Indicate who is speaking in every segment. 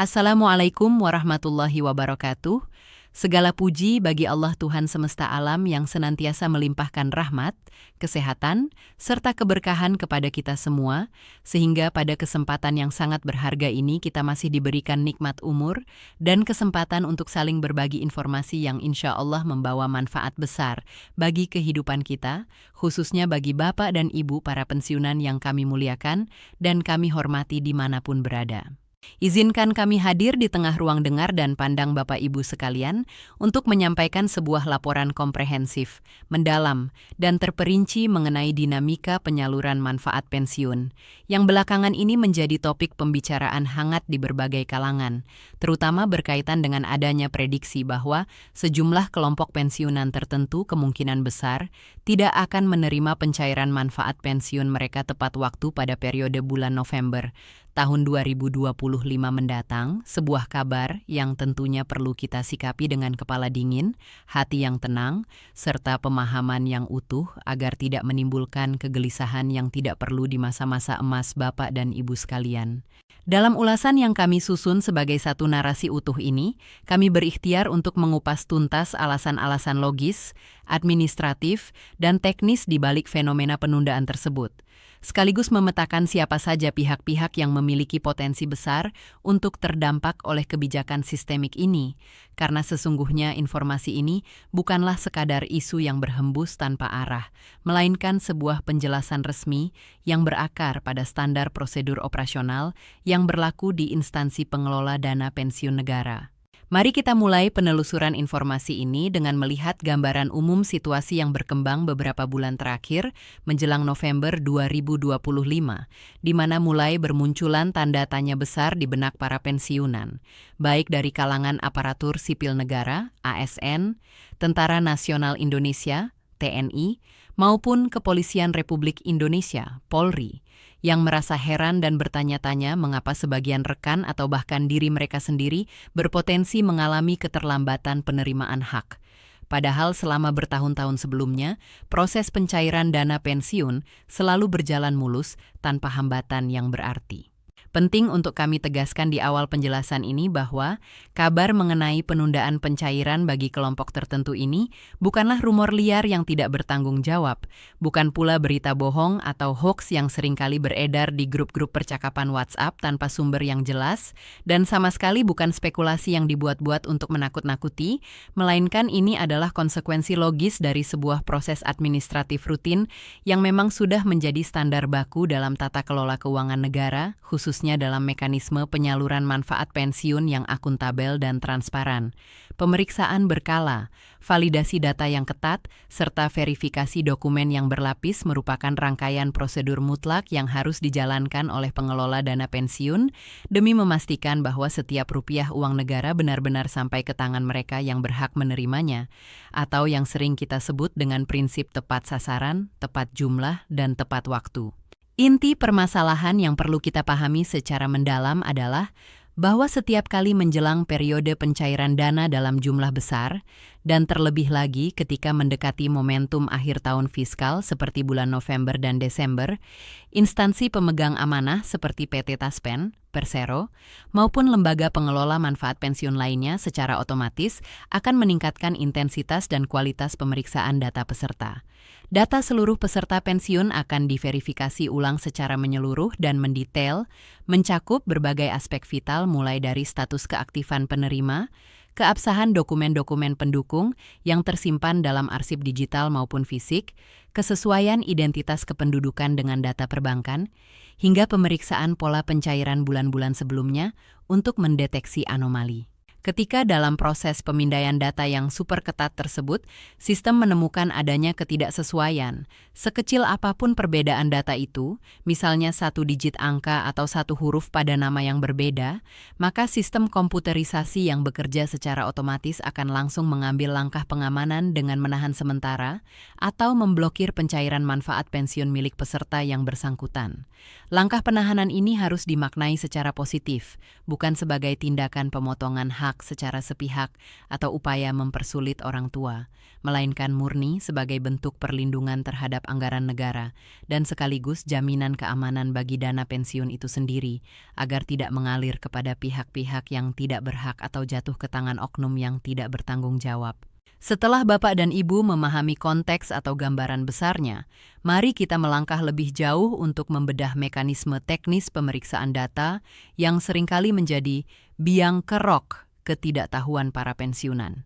Speaker 1: Assalamualaikum warahmatullahi wabarakatuh. Segala puji bagi Allah Tuhan semesta alam yang senantiasa melimpahkan rahmat, kesehatan, serta keberkahan kepada kita semua, sehingga pada kesempatan yang sangat berharga ini kita masih diberikan nikmat umur dan kesempatan untuk saling berbagi informasi yang insya Allah membawa manfaat besar bagi kehidupan kita, khususnya bagi Bapak dan Ibu para pensiunan yang kami muliakan dan kami hormati dimanapun berada. Izinkan kami hadir di tengah ruang dengar dan pandang Bapak Ibu sekalian untuk menyampaikan sebuah laporan komprehensif, mendalam, dan terperinci mengenai dinamika penyaluran manfaat pensiun, yang belakangan ini menjadi topik pembicaraan hangat di berbagai kalangan, terutama berkaitan dengan adanya prediksi bahwa sejumlah kelompok pensiunan tertentu kemungkinan besar tidak akan menerima pencairan manfaat pensiun mereka tepat waktu pada periode bulan November tahun 2025 mendatang, sebuah kabar yang tentunya perlu kita sikapi dengan kepala dingin, hati yang tenang, serta pemahaman yang utuh agar tidak menimbulkan kegelisahan yang tidak perlu di masa-masa emas Bapak dan Ibu sekalian. Dalam ulasan yang kami susun sebagai satu narasi utuh ini, kami berikhtiar untuk mengupas tuntas alasan-alasan logis, administratif, dan teknis di balik fenomena penundaan tersebut, sekaligus memetakan siapa saja pihak-pihak yang memiliki potensi besar untuk terdampak oleh kebijakan sistemik ini, karena sesungguhnya informasi ini bukanlah sekadar isu yang berhembus tanpa arah, melainkan sebuah penjelasan resmi yang berakar pada standar prosedur operasional yang berlaku di instansi pengelola dana pensiun negara. Mari kita mulai penelusuran informasi ini dengan melihat gambaran umum situasi yang berkembang beberapa bulan terakhir menjelang November 2025, di mana mulai bermunculan tanda tanya besar di benak para pensiunan, baik dari kalangan aparatur sipil negara, ASN, Tentara Nasional Indonesia, TNI, maupun Kepolisian Republik Indonesia, Polri, yang merasa heran dan bertanya-tanya mengapa sebagian rekan atau bahkan diri mereka sendiri berpotensi mengalami keterlambatan penerimaan hak. Padahal selama bertahun-tahun sebelumnya, proses pencairan dana pensiun selalu berjalan mulus tanpa hambatan yang berarti. Penting untuk kami tegaskan di awal penjelasan ini bahwa kabar mengenai penundaan pencairan bagi kelompok tertentu ini bukanlah rumor liar yang tidak bertanggung jawab, bukan pula berita bohong atau hoaks yang seringkali beredar di grup-grup percakapan WhatsApp tanpa sumber yang jelas, dan sama sekali bukan spekulasi yang dibuat-buat untuk menakut-nakuti, melainkan ini adalah konsekuensi logis dari sebuah proses administratif rutin yang memang sudah menjadi standar baku dalam tata kelola keuangan negara, khususnya dalam mekanisme penyaluran manfaat pensiun yang akuntabel dan transparan. Pemeriksaan berkala, validasi data yang ketat, serta verifikasi dokumen yang berlapis merupakan rangkaian prosedur mutlak yang harus dijalankan oleh pengelola dana pensiun demi memastikan bahwa setiap rupiah uang negara benar-benar sampai ke tangan mereka yang berhak menerimanya, atau yang sering kita sebut dengan prinsip tepat sasaran, tepat jumlah, dan tepat waktu. Inti permasalahan yang perlu kita pahami secara mendalam adalah bahwa setiap kali menjelang periode pencairan dana dalam jumlah besar, dan terlebih lagi ketika mendekati momentum akhir tahun fiskal seperti bulan November dan Desember, instansi pemegang amanah seperti PT Taspen, Persero, maupun lembaga pengelola manfaat pensiun lainnya secara otomatis akan meningkatkan intensitas dan kualitas pemeriksaan data peserta. Data seluruh peserta pensiun akan diverifikasi ulang secara menyeluruh dan mendetail, mencakup berbagai aspek vital mulai dari status keaktifan penerima, keabsahan dokumen-dokumen pendukung yang tersimpan dalam arsip digital maupun fisik, kesesuaian identitas kependudukan dengan data perbankan, hingga pemeriksaan pola pencairan bulan-bulan sebelumnya untuk mendeteksi anomali. Ketika dalam proses pemindaian data yang super ketat tersebut, sistem menemukan adanya ketidaksesuaian. Sekecil apapun perbedaan data itu, misalnya satu digit angka atau satu huruf pada nama yang berbeda, maka sistem komputerisasi yang bekerja secara otomatis akan langsung mengambil langkah pengamanan dengan menahan sementara atau memblokir pencairan manfaat pensiun milik peserta yang bersangkutan. Langkah penahanan ini harus dimaknai secara positif, bukan sebagai tindakan pemotongan hak ditolak secara sepihak atau upaya mempersulit orang tua, melainkan murni sebagai bentuk perlindungan terhadap anggaran negara dan sekaligus jaminan keamanan bagi dana pensiun itu sendiri agar tidak mengalir kepada pihak-pihak yang tidak berhak atau jatuh ke tangan oknum yang tidak bertanggung jawab. Setelah Bapak dan Ibu memahami konteks atau gambaran besarnya, mari kita melangkah lebih jauh untuk membedah mekanisme teknis pemeriksaan data yang seringkali menjadi biang kerok ketidaktahuan para pensiunan.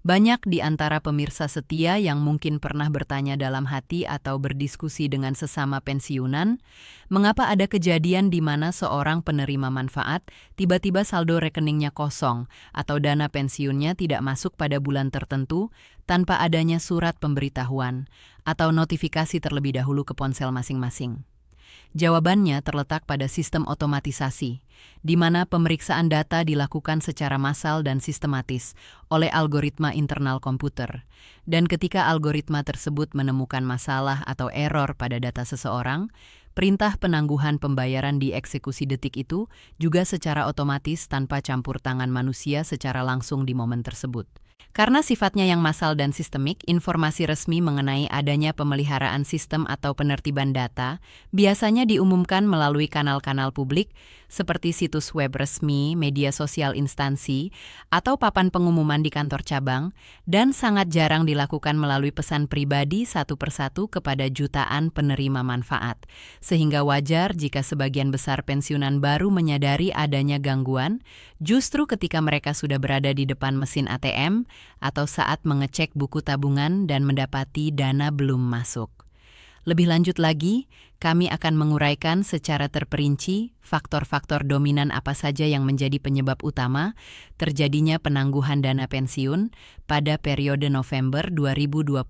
Speaker 1: Banyak di antara pemirsa setia yang mungkin pernah bertanya dalam hati atau berdiskusi dengan sesama pensiunan, mengapa ada kejadian di mana seorang penerima manfaat tiba-tiba saldo rekeningnya kosong atau dana pensiunnya tidak masuk pada bulan tertentu tanpa adanya surat pemberitahuan atau notifikasi terlebih dahulu ke ponsel masing-masing. Jawabannya terletak pada sistem otomatisasi, di mana pemeriksaan data dilakukan secara massal dan sistematis oleh algoritma internal komputer. Dan ketika algoritma tersebut menemukan masalah atau error pada data seseorang, perintah penangguhan pembayaran di eksekusi detik itu juga secara otomatis tanpa campur tangan manusia secara langsung di momen tersebut. Karena sifatnya yang massal dan sistemik, informasi resmi mengenai adanya pemeliharaan sistem atau penertiban data biasanya diumumkan melalui kanal-kanal publik seperti situs web resmi, media sosial instansi, atau papan pengumuman di kantor cabang, dan sangat jarang dilakukan melalui pesan pribadi satu persatu kepada jutaan penerima manfaat. Sehingga wajar jika sebagian besar pensiunan baru menyadari adanya gangguan, justru ketika mereka sudah berada di depan mesin ATM, atau saat mengecek buku tabungan dan mendapati dana belum masuk. Lebih lanjut lagi, kami akan menguraikan secara terperinci faktor-faktor dominan apa saja yang menjadi penyebab utama terjadinya penangguhan dana pensiun pada periode November 2025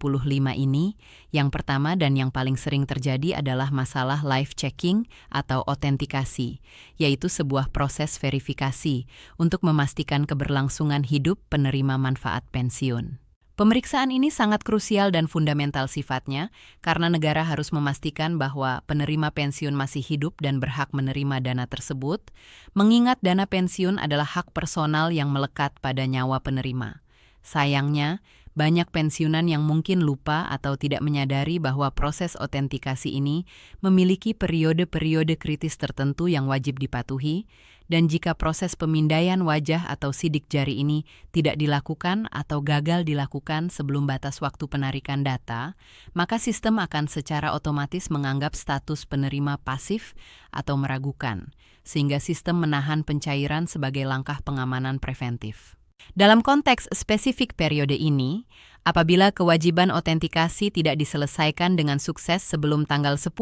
Speaker 1: ini. Yang pertama dan yang paling sering terjadi adalah masalah live checking atau autentikasi, yaitu sebuah proses verifikasi untuk memastikan keberlangsungan hidup penerima manfaat pensiun. Pemeriksaan ini sangat krusial dan fundamental sifatnya karena negara harus memastikan bahwa penerima pensiun masih hidup dan berhak menerima dana tersebut, mengingat dana pensiun adalah hak personal yang melekat pada nyawa penerima. Sayangnya, banyak pensiunan yang mungkin lupa atau tidak menyadari bahwa proses autentikasi ini memiliki periode-periode kritis tertentu yang wajib dipatuhi, dan jika proses pemindaian wajah atau sidik jari ini tidak dilakukan atau gagal dilakukan sebelum batas waktu penarikan data, maka sistem akan secara otomatis menganggap status penerima pasif atau meragukan, sehingga sistem menahan pencairan sebagai langkah pengamanan preventif. Dalam konteks spesifik periode ini, apabila kewajiban autentikasi tidak diselesaikan dengan sukses sebelum tanggal 10,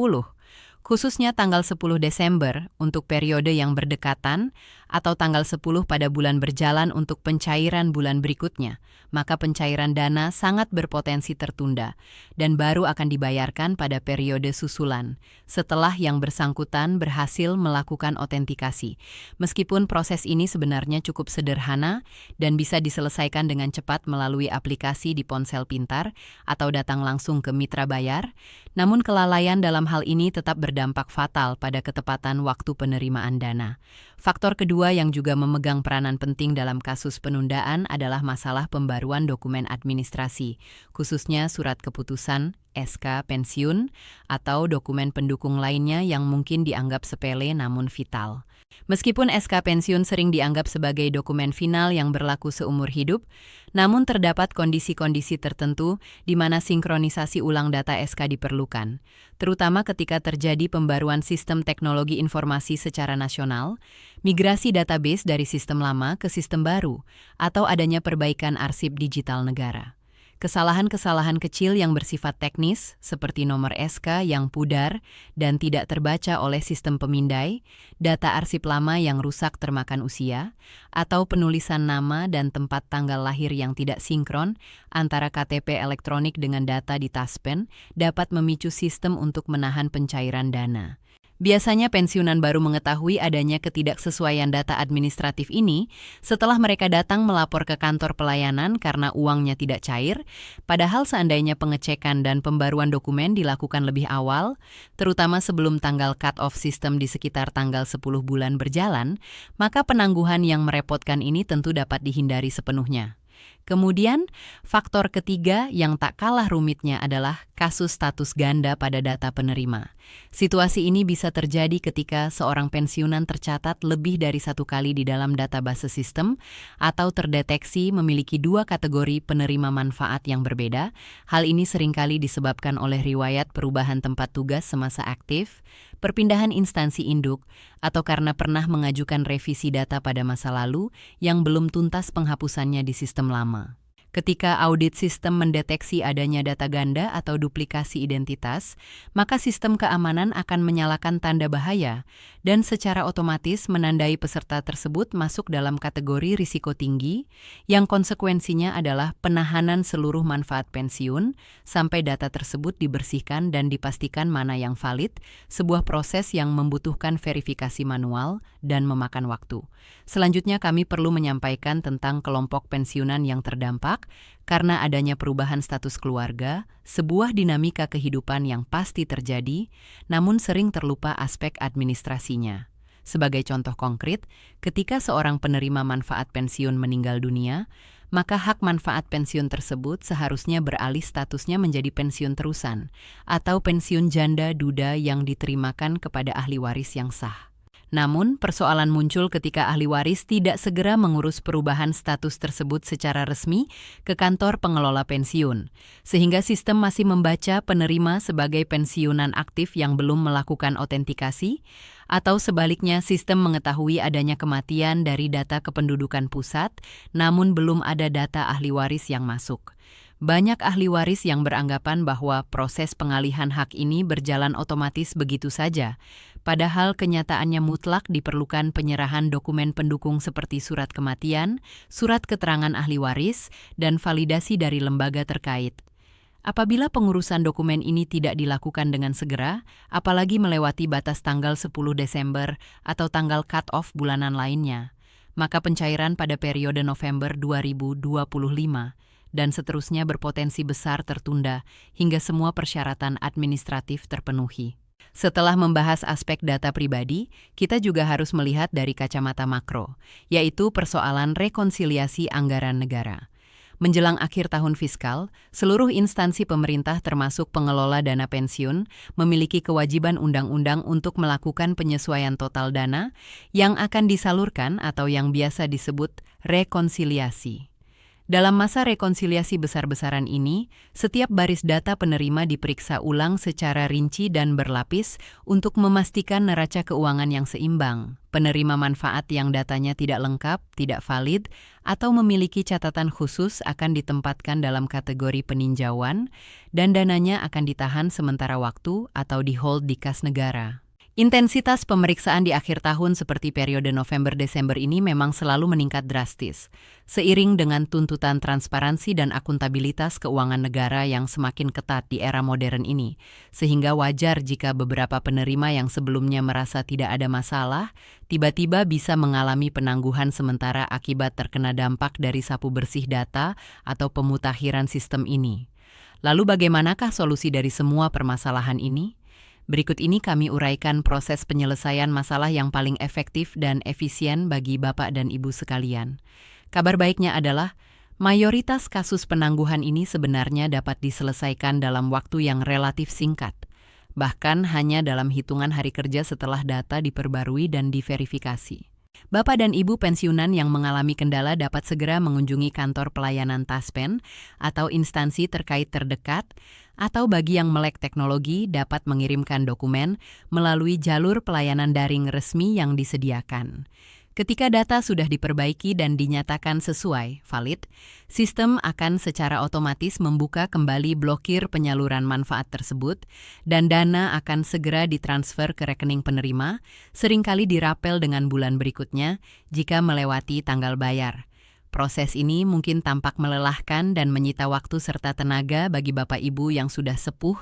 Speaker 1: khususnya tanggal 10 Desember untuk periode yang berdekatan atau tanggal 10 pada bulan berjalan untuk pencairan bulan berikutnya, maka pencairan dana sangat berpotensi tertunda dan baru akan dibayarkan pada periode susulan setelah yang bersangkutan berhasil melakukan autentikasi. Meskipun proses ini sebenarnya cukup sederhana dan bisa diselesaikan dengan cepat melalui aplikasi di ponsel pintar atau datang langsung ke mitra bayar, namun kelalaian dalam hal ini tetap berdampak fatal pada ketepatan waktu penerimaan dana. Faktor kedua yang juga memegang peranan penting dalam kasus penundaan adalah masalah pembaruan dokumen administrasi, khususnya surat keputusan, SK pensiun, atau dokumen pendukung lainnya yang mungkin dianggap sepele namun vital. Meskipun SK pensiun sering dianggap sebagai dokumen final yang berlaku seumur hidup, namun terdapat kondisi-kondisi tertentu di mana sinkronisasi ulang data SK diperlukan, terutama ketika terjadi pembaruan sistem teknologi informasi secara nasional, migrasi database dari sistem lama ke sistem baru, atau adanya perbaikan arsip digital negara. Kesalahan-kesalahan kecil yang bersifat teknis, seperti nomor SK yang pudar dan tidak terbaca oleh sistem pemindai, data arsip lama yang rusak termakan usia, atau penulisan nama dan tempat tanggal lahir yang tidak sinkron antara KTP elektronik dengan data di taspen dapat memicu sistem untuk menahan pencairan dana. Biasanya pensiunan baru mengetahui adanya ketidaksesuaian data administratif ini setelah mereka datang melapor ke kantor pelayanan karena uangnya tidak cair, padahal seandainya pengecekan dan pembaruan dokumen dilakukan lebih awal, terutama sebelum tanggal cut-off sistem di sekitar tanggal 10 bulan berjalan, maka penangguhan yang merepotkan ini tentu dapat dihindari sepenuhnya. Kemudian, faktor ketiga yang tak kalah rumitnya adalah kasus status ganda pada data penerima. Situasi ini bisa terjadi ketika seorang pensiunan tercatat lebih dari satu kali di dalam database sistem atau terdeteksi memiliki dua kategori penerima manfaat yang berbeda. Hal ini seringkali disebabkan oleh riwayat perubahan tempat tugas semasa aktif, perpindahan instansi induk, atau karena pernah mengajukan revisi data pada masa lalu yang belum tuntas penghapusannya di sistem lama. Ketika audit sistem mendeteksi adanya data ganda atau duplikasi identitas, maka sistem keamanan akan menyalakan tanda bahaya dan secara otomatis menandai peserta tersebut masuk dalam kategori risiko tinggi, yang konsekuensinya adalah penahanan seluruh manfaat pensiun sampai data tersebut dibersihkan dan dipastikan mana yang valid, sebuah proses yang membutuhkan verifikasi manual dan memakan waktu. Selanjutnya kami perlu menyampaikan tentang kelompok pensiunan yang terdampak karena adanya perubahan status keluarga, sebuah dinamika kehidupan yang pasti terjadi, namun sering terlupa aspek administrasinya. Sebagai contoh konkret, ketika seorang penerima manfaat pensiun meninggal dunia, maka hak manfaat pensiun tersebut seharusnya beralih statusnya menjadi pensiun terusan atau pensiun janda duda yang diterimakan kepada ahli waris yang sah. Namun, persoalan muncul ketika ahli waris tidak segera mengurus perubahan status tersebut secara resmi ke kantor pengelola pensiun, sehingga sistem masih membaca penerima sebagai pensiunan aktif yang belum melakukan autentikasi, atau sebaliknya sistem mengetahui adanya kematian dari data kependudukan pusat, namun belum ada data ahli waris yang masuk. Banyak ahli waris yang beranggapan bahwa proses pengalihan hak ini berjalan otomatis begitu saja, padahal kenyataannya mutlak diperlukan penyerahan dokumen pendukung seperti surat kematian, surat keterangan ahli waris, dan validasi dari lembaga terkait. Apabila pengurusan dokumen ini tidak dilakukan dengan segera, apalagi melewati batas tanggal 10 Desember atau tanggal cut-off bulanan lainnya, maka pencairan pada periode November 2025 dan seterusnya berpotensi besar tertunda hingga semua persyaratan administratif terpenuhi. Setelah membahas aspek data pribadi, kita juga harus melihat dari kacamata makro, yaitu persoalan rekonsiliasi anggaran negara. Menjelang akhir tahun fiskal, seluruh instansi pemerintah termasuk pengelola dana pensiun memiliki kewajiban undang-undang untuk melakukan penyesuaian total dana yang akan disalurkan atau yang biasa disebut rekonsiliasi. Dalam masa rekonsiliasi besar-besaran ini, setiap baris data penerima diperiksa ulang secara rinci dan berlapis untuk memastikan neraca keuangan yang seimbang. Penerima manfaat yang datanya tidak lengkap, tidak valid, atau memiliki catatan khusus akan ditempatkan dalam kategori peninjauan, dan dananya akan ditahan sementara waktu atau di-hold di kas negara. Intensitas pemeriksaan di akhir tahun seperti periode November-Desember ini memang selalu meningkat drastis, seiring dengan tuntutan transparansi dan akuntabilitas keuangan negara yang semakin ketat di era modern ini, sehingga wajar jika beberapa penerima yang sebelumnya merasa tidak ada masalah, tiba-tiba bisa mengalami penangguhan sementara akibat terkena dampak dari sapu bersih data atau pemutakhiran sistem ini. Lalu bagaimanakah solusi dari semua permasalahan ini? Berikut ini kami uraikan proses penyelesaian masalah yang paling efektif dan efisien bagi Bapak dan Ibu sekalian. Kabar baiknya adalah, mayoritas kasus penangguhan ini sebenarnya dapat diselesaikan dalam waktu yang relatif singkat, bahkan hanya dalam hitungan hari kerja setelah data diperbarui dan diverifikasi. Bapak dan Ibu pensiunan yang mengalami kendala dapat segera mengunjungi kantor pelayanan Taspen atau instansi terkait terdekat, atau bagi yang melek teknologi dapat mengirimkan dokumen melalui jalur pelayanan daring resmi yang disediakan. Ketika data sudah diperbaiki dan dinyatakan sesuai, valid, sistem akan secara otomatis membuka kembali blokir penyaluran manfaat tersebut dan dana akan segera ditransfer ke rekening penerima, seringkali dirapel dengan bulan berikutnya jika melewati tanggal bayar. Proses ini mungkin tampak melelahkan dan menyita waktu serta tenaga bagi Bapak Ibu yang sudah sepuh,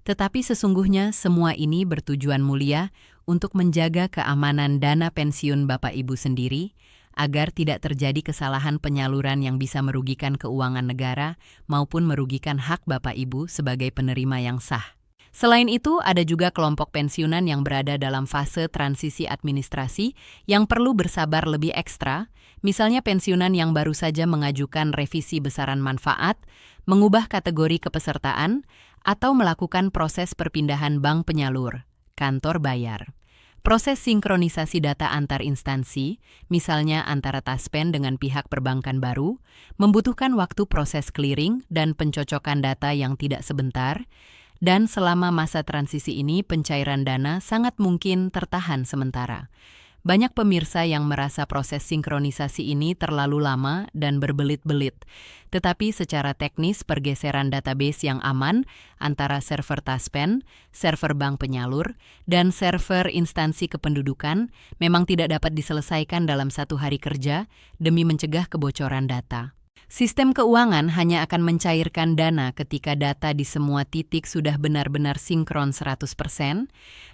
Speaker 1: Tetapi sesungguhnya semua ini bertujuan mulia untuk menjaga keamanan dana pensiun Bapak Ibu sendiri, agar tidak terjadi kesalahan penyaluran yang bisa merugikan keuangan negara maupun merugikan hak Bapak Ibu sebagai penerima yang sah. Selain itu, ada juga kelompok pensiunan yang berada dalam fase transisi administrasi yang perlu bersabar lebih ekstra, misalnya pensiunan yang baru saja mengajukan revisi besaran manfaat, mengubah kategori kepesertaan, atau melakukan proses perpindahan bank penyalur, kantor bayar. Proses sinkronisasi data antar instansi, misalnya antara Taspen dengan pihak perbankan baru, membutuhkan waktu proses clearing dan pencocokan data yang tidak sebentar, dan selama masa transisi ini pencairan dana sangat mungkin tertahan sementara. Banyak pemirsa yang merasa proses sinkronisasi ini terlalu lama dan berbelit-belit. Tetapi secara teknis pergeseran database yang aman antara server Taspen, server bank penyalur, dan server instansi kependudukan memang tidak dapat diselesaikan dalam 1 hari kerja demi mencegah kebocoran data. Sistem keuangan hanya akan mencairkan dana ketika data di semua titik sudah benar-benar sinkron 100%,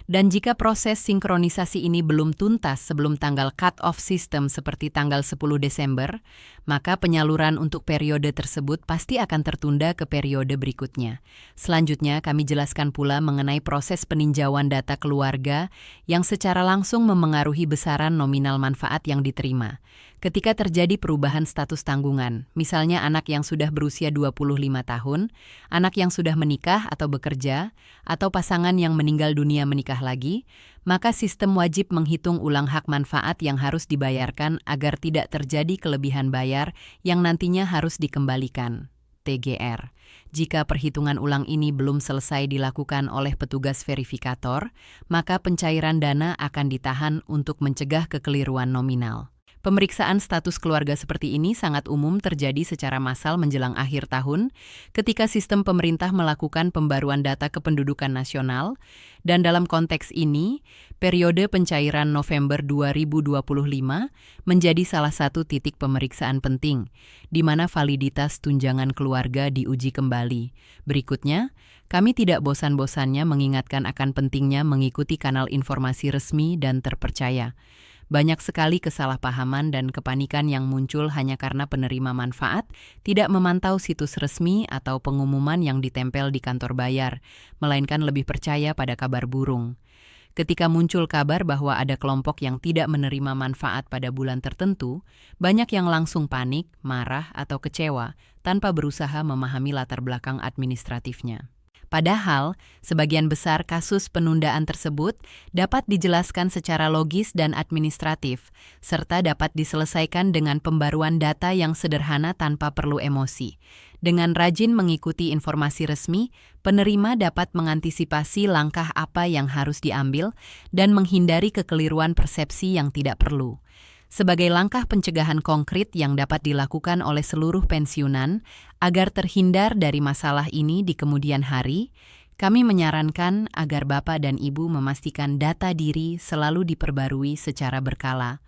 Speaker 1: dan jika proses sinkronisasi ini belum tuntas sebelum tanggal cut-off system seperti tanggal 10 Desember, maka penyaluran untuk periode tersebut pasti akan tertunda ke periode berikutnya. Selanjutnya, kami jelaskan pula mengenai proses peninjauan data keluarga yang secara langsung memengaruhi besaran nominal manfaat yang diterima. Ketika terjadi perubahan status tanggungan, misalnya anak yang sudah berusia 25 tahun, anak yang sudah menikah atau bekerja, atau pasangan yang meninggal dunia menikah lagi, maka sistem wajib menghitung ulang hak manfaat yang harus dibayarkan agar tidak terjadi kelebihan bayar yang nantinya harus dikembalikan. TGR. Jika perhitungan ulang ini belum selesai dilakukan oleh petugas verifikator, maka pencairan dana akan ditahan untuk mencegah kekeliruan nominal. Pemeriksaan status keluarga seperti ini sangat umum terjadi secara massal menjelang akhir tahun ketika sistem pemerintah melakukan pembaruan data kependudukan nasional, dan dalam konteks ini, periode pencairan November 2025 menjadi salah satu titik pemeriksaan penting, di mana validitas tunjangan keluarga diuji kembali. Berikutnya, kami tidak bosan-bosannya mengingatkan akan pentingnya mengikuti kanal informasi resmi dan terpercaya. Banyak sekali kesalahpahaman dan kepanikan yang muncul hanya karena penerima manfaat tidak memantau situs resmi atau pengumuman yang ditempel di kantor bayar, melainkan lebih percaya pada kabar burung. Ketika muncul kabar bahwa ada kelompok yang tidak menerima manfaat pada bulan tertentu, banyak yang langsung panik, marah, atau kecewa tanpa berusaha memahami latar belakang administratifnya. Padahal, sebagian besar kasus penundaan tersebut dapat dijelaskan secara logis dan administratif, serta dapat diselesaikan dengan pembaruan data yang sederhana tanpa perlu emosi. Dengan rajin mengikuti informasi resmi, penerima dapat mengantisipasi langkah apa yang harus diambil dan menghindari kekeliruan persepsi yang tidak perlu. Sebagai langkah pencegahan konkret yang dapat dilakukan oleh seluruh pensiunan agar terhindar dari masalah ini di kemudian hari, kami menyarankan agar Bapak dan Ibu memastikan data diri selalu diperbarui secara berkala.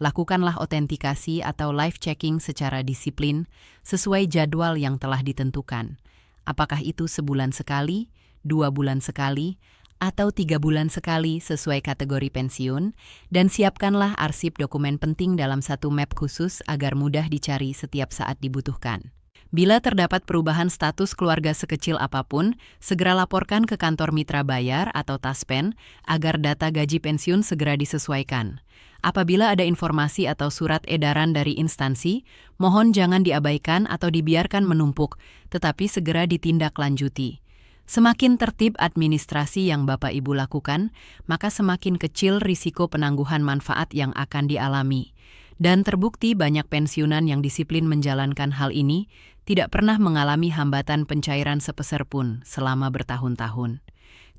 Speaker 1: Lakukanlah autentikasi atau live checking secara disiplin sesuai jadwal yang telah ditentukan. Apakah itu sebulan sekali, 2 bulan sekali, atau 3 bulan sekali sesuai kategori pensiun, dan siapkanlah arsip dokumen penting dalam satu map khusus agar mudah dicari setiap saat dibutuhkan. Bila terdapat perubahan status keluarga sekecil apapun, segera laporkan ke kantor mitra bayar atau Taspen agar data gaji pensiun segera disesuaikan. Apabila ada informasi atau surat edaran dari instansi, mohon jangan diabaikan atau dibiarkan menumpuk, tetapi segera ditindaklanjuti. Semakin tertib administrasi yang Bapak Ibu lakukan, maka semakin kecil risiko penangguhan manfaat yang akan dialami. Dan terbukti banyak pensiunan yang disiplin menjalankan hal ini tidak pernah mengalami hambatan pencairan sepeser pun selama bertahun-tahun.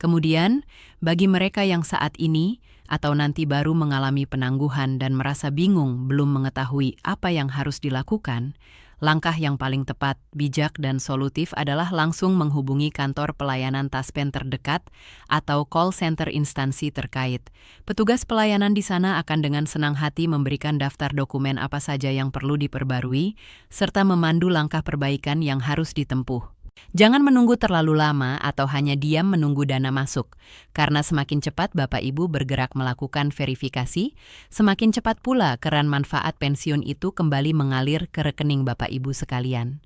Speaker 1: Kemudian, bagi mereka yang saat ini atau nanti baru mengalami penangguhan dan merasa bingung belum mengetahui apa yang harus dilakukan, langkah yang paling tepat, bijak, dan solutif adalah langsung menghubungi kantor pelayanan Taspen terdekat atau call center instansi terkait. Petugas pelayanan di sana akan dengan senang hati memberikan daftar dokumen apa saja yang perlu diperbarui, serta memandu langkah perbaikan yang harus ditempuh. Jangan menunggu terlalu lama atau hanya diam menunggu dana masuk, karena semakin cepat Bapak Ibu bergerak melakukan verifikasi, semakin cepat pula keran manfaat pensiun itu kembali mengalir ke rekening Bapak Ibu sekalian.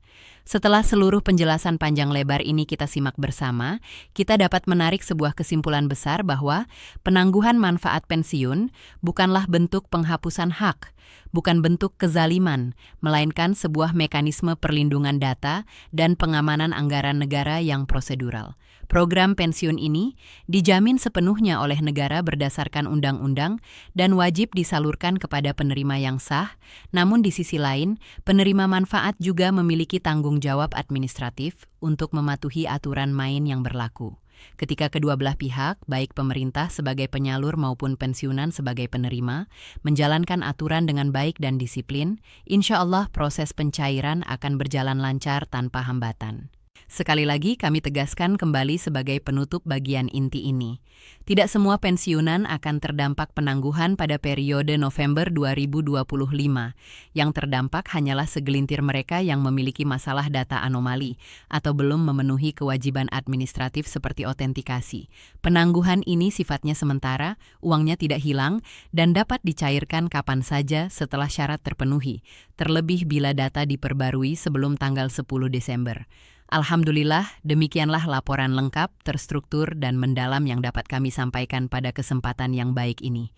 Speaker 1: Setelah seluruh penjelasan panjang lebar ini kita simak bersama, kita dapat menarik sebuah kesimpulan besar bahwa penangguhan manfaat pensiun bukanlah bentuk penghapusan hak, bukan bentuk kezaliman, melainkan sebuah mekanisme perlindungan data dan pengamanan anggaran negara yang prosedural. Program pensiun ini dijamin sepenuhnya oleh negara berdasarkan undang-undang dan wajib disalurkan kepada penerima yang sah, namun di sisi lain, penerima manfaat juga memiliki tanggung jawab administratif untuk mematuhi aturan main yang berlaku. Ketika kedua belah pihak, baik pemerintah sebagai penyalur maupun pensiunan sebagai penerima, menjalankan aturan dengan baik dan disiplin, insya Allah proses pencairan akan berjalan lancar tanpa hambatan. Sekali lagi kami tegaskan kembali sebagai penutup bagian inti ini. Tidak semua pensiunan akan terdampak penangguhan pada periode November 2025. Yang terdampak hanyalah segelintir mereka yang memiliki masalah data anomali atau belum memenuhi kewajiban administratif seperti autentikasi. Penangguhan ini sifatnya sementara, uangnya tidak hilang, dan dapat dicairkan kapan saja setelah syarat terpenuhi, terlebih bila data diperbarui sebelum tanggal 10 Desember. Alhamdulillah, demikianlah laporan lengkap, terstruktur, dan mendalam yang dapat kami sampaikan pada kesempatan yang baik ini.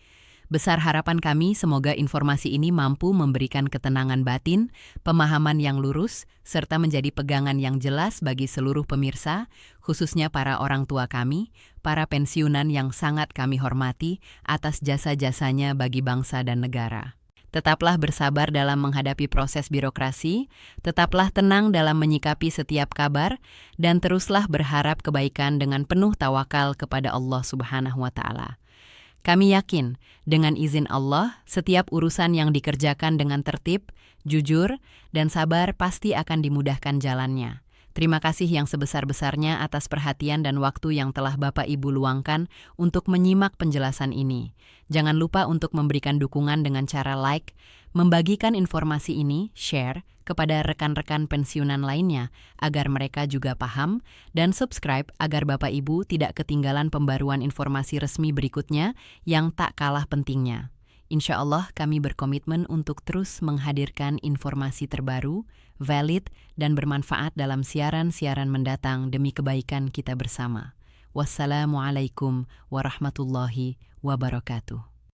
Speaker 1: Besar harapan kami semoga informasi ini mampu memberikan ketenangan batin, pemahaman yang lurus, serta menjadi pegangan yang jelas bagi seluruh pemirsa, khususnya para orang tua kami, para pensiunan yang sangat kami hormati atas jasa-jasanya bagi bangsa dan negara. Tetaplah bersabar dalam menghadapi proses birokrasi, tetaplah tenang dalam menyikapi setiap kabar, dan teruslah berharap kebaikan dengan penuh tawakal kepada Allah Subhanahu wa Ta'ala. Kami yakin, dengan izin Allah, setiap urusan yang dikerjakan dengan tertib, jujur, dan sabar pasti akan dimudahkan jalannya. Terima kasih yang sebesar-besarnya atas perhatian dan waktu yang telah Bapak Ibu luangkan untuk menyimak penjelasan ini. Jangan lupa untuk memberikan dukungan dengan cara like, membagikan informasi ini, share, kepada rekan-rekan pensiunan lainnya agar mereka juga paham, dan subscribe agar Bapak Ibu tidak ketinggalan pembaruan informasi resmi berikutnya yang tak kalah pentingnya. Insya Allah kami berkomitmen untuk terus menghadirkan informasi terbaru, valid, dan bermanfaat dalam siaran-siaran mendatang demi kebaikan kita bersama. Wassalamualaikum warahmatullahi wabarakatuh.